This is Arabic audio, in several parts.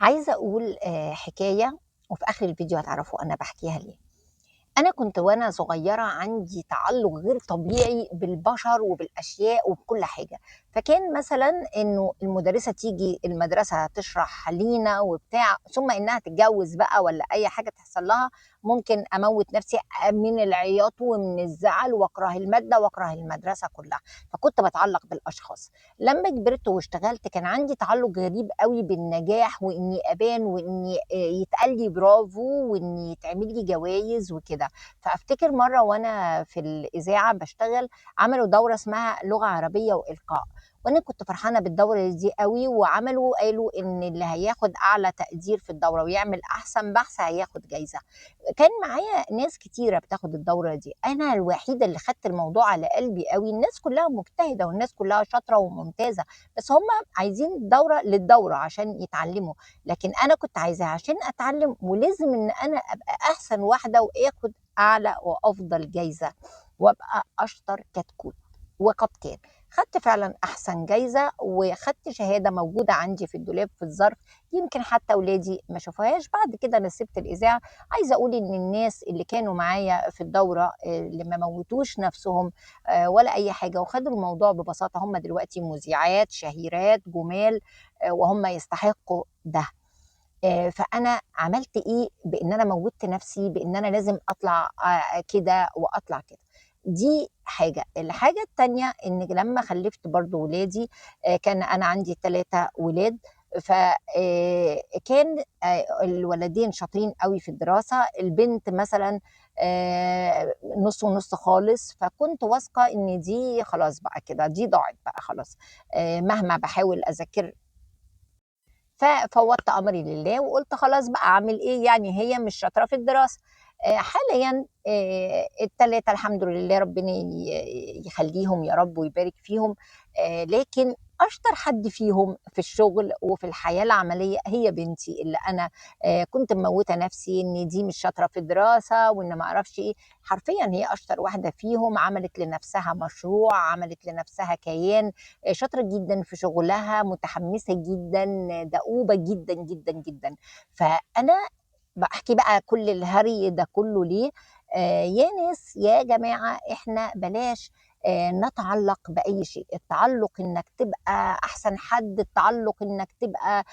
عايزة أقول حكاية وفي آخر الفيديو هتعرفوا أنا باحكيها ليه. أنا كنت وأنا صغيرة عندي تعلُّق غير طبيعي بالبشر وبالأشياء وبكل حاجة، فكان مثلًا إنه المُدرّسة تيجي المدرسة تشرح لينا وبتاع، ثم إنها تتجوّز بقى والّا أي حاجة تحصل لها، ممكن أموِّت نَفْسي من العياط ومن الزعل وأكره المادة وأكره المدرسة كُلّها، فكنت باتعلّق بالأشخاص. لمّا كبرت واشتغلت كان عندي تعلُّق غريب أوي بالنجاح وإني أبان وإني يتقال لي برافو وإن يتعمل لي جوايز وكده. فأفتكر مرّة وأنا في الإذاعة باشتغل عملوا دورة اسمها لغة عربية وإلقاء، وأنا كنت فرحانة بالدورة دي أوي، قالوا إن اللي هياخد أعلى تقدير في الدورة ويعمل أحسن بحث هياخد جايزة. كان معايا ناس كتيرة بتاخد الدورة دي، أنا الوحيدة اللي خدت الموضوع على قلبي أوي، الناس كلها مجتهدة والناس كلها شاطرة وممتازة، بس هُم عايزين الدورة للدورة عشان يتعلموا، لكن أنا كنت عايزاها عشان أتعلم ولازم إن أنا أبقى أحسن واحدة وآخد أعلى وأفضل جايزة وأبقى أشطر كتكوت، وقد كان. خدت فعلًا أحسن جايزة وخدت شهادة موجودة عندي في الدولاب في الظرف، يمكن حتى ولادي ما شافوهاش. بعد كده أنا سِبت الإذاعة. عايزة أقول إن الناس اللي كانوا معايا في الدورة اللي ما موّتوش نَفْسهم ولا أي حاجة وخدوا الموضوع ببساطة، هم دلوقتي مذيعات شهيرات جُمال وهم يستحقوا ده. فأنا عملت إيه بإن أنا موّتت نَفْسي بإن أنا لازم أطلع كده وأطلع كده. دي حاجة. الحاجة التانية إن لمّا خلِّفت برضه ولادي كان أنا عندي 3 ولاد، ف كان الولدين شاطرين أوي في الدراسة، البنت مثلًا نُص ونُص خالص، فكنت واثقة إن دي خلاص بقى كده، دي ضاعت بقى خلاص. مهما باحاول أذاكر ففوّضت أمري لله وقُلت خلاص بقى أعمل إيه يعني هي مش شاطرة في الدراسة. حاليًا ال3 الحمد لله ربنا يخلّيهم يا رب ويبارك فيهم. لكن أشطر حد فيهم في الشغل وفي الحياة العملية هي بنتي، اللي أنا كنت مموّتة نَفْسي إن دي مش شاطرة في الدراسة وإن ما أعرفش إيه، حرفيًا هي أشطر واحدة فيهم، عملت لنَفْسها مشروع، عملت لنَفْسها كيان، شاطرة جدًا في شغلها، متحمّسة جدًا، دؤوبة جدًا، جدًا، جدًا. فأنا باحكي بقى كل الهري ده كُلّه ليه؟ يا ناس يا جماعة إحنا بلاش نتعلّق بأي شيء، التعلُّق إنّك تبقى أحسن حد، التعلُّق إنّك تبقى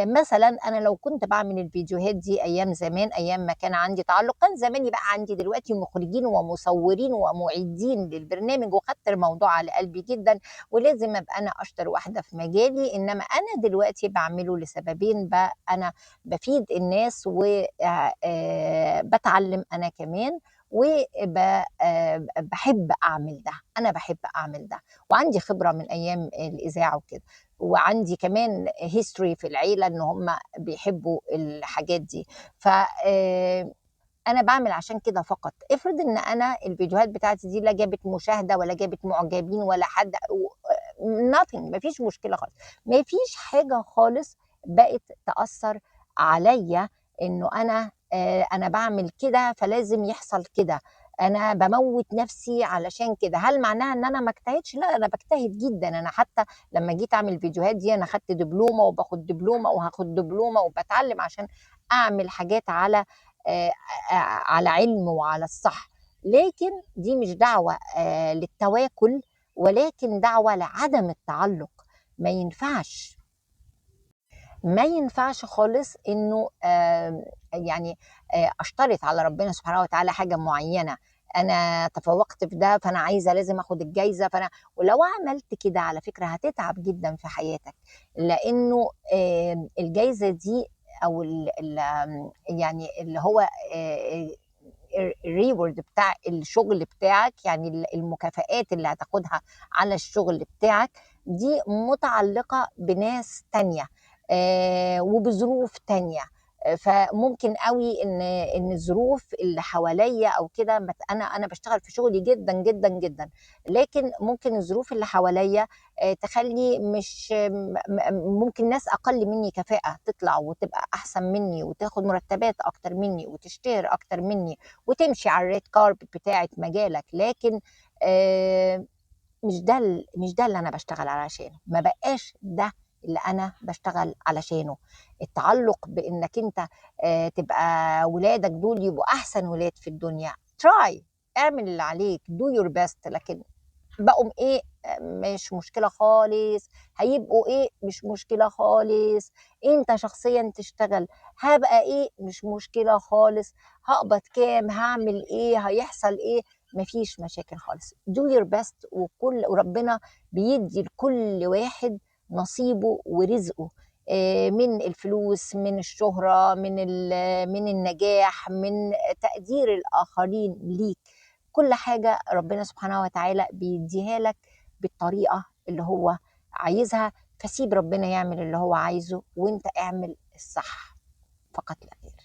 مثلًا أنا لو كنت باعمل الفيديوهات دي أيام زمان، أيام ما كان عندي تعلُّق، كان زماني بقى عندي دلوقتي مُخرجين ومصوّرين ومُعدّين للبرنامج وخدت الموضوع على قلبي جدًا، ولازم أبقى أنا أشطر واحدة في مجالي، إنّما أنا دلوقتي باعمله لسببين أنا بافيد الناس و باتعلّم أنا كمان وب باحب أعمل ده، أنا باحب أعمل ده، وعندي خبرة من أيام الإذاعة وكده، وعندي كمان history في العيلة إن هُم بيحبّوا الحاجات دي. ف أنا باعمل عشان كده فقط. افرض إن أنا الفيديوهات بتاعتي دي لا جابت مشاهدة ولا جابت معجبين ولا حد nothing، ما فيش مشكلة خالص، ما فيش حاجة خالص بقت تأثّر عليّا إنه أنا باعمل كده فلازم يحصل كده، أنا باموّت نَفْسي علشان كده. هل معناها إن أنا ما اجتهدش؟ لأ، أنا باجتهد جدًا. أنا حتى لمّا جيت أعمل الفيديوهات دي أنا خدت دبلومة وباخد دبلومة وهاخد دبلومة وباتعلّم عشان أعمل حاجات آآ على علم وعلى الصح، لكن دي مش دعوة للتواكل، ولكن دعوة لعدم التعلُّق. ما ينفعش، ما ينفعش خالص إنه يعني أشترط على ربنا سبحانه وتعالى حاجة معيّنة، أنا تفوّقت في ده فأنا عايزة لازم آخُد الجايزة، ولو عملت كده على فكرة هتتعب جدًا في حياتك، لإنه الجايزة دي أو ال ال آمم يعني اللي هو الreward بتاع الشغل بتاعك، يعني المكافآت اللي هتاخدها على الشغل بتاعك، دي متعلقة بناس تانية وبظروف تانية. فممكن أوي إن الظروف اللي حواليّا أو كده أنا باشتغل في شغلي جدًا، جدًا، جدًا، لكن ممكن الظروف اللي حواليّا تخلّي مش م م ممكن ناس أقل منّي كفاءة تطلع وتبقى أحسن منّي وتاخد مرتبات أكتر منّي وتشتهر أكتر منّي وتمشي على الred carpet بتاعة مجالك، لكن آآ مش ده اللي أنا باشتغل علشانه، ما بقاش ده اللي أنا باشتغل علشانه. التعلُّق بإنّك أنت تبقى ولادك دول يبقوا أحسن ولاد في الدنيا. try، اعمل اللي عليك، do your best، لكن بقوا إيه، مش مشكلة خالص، هيبقوا إيه، مش مشكلة خالص، أنت شخصيًا تشتغل، هابقى إيه، مش مشكلة خالص، هاقبض كام، هاعمل إيه، هيحصل إيه، ما فيش مشاكل خالص. do your best، وربنا بيدّي لكل واحد نصيبه ورزقه، من الفلوس، من الشهرة، من النجاح، من تقدير الآخرين ليك. كل حاجة ربنا سبحانه وتعالى بيديها لك بالطريقة اللي هو عايزها، فسيب ربنا يعمل اللي هو عايزه وانت اعمل الصح فقط لا غير.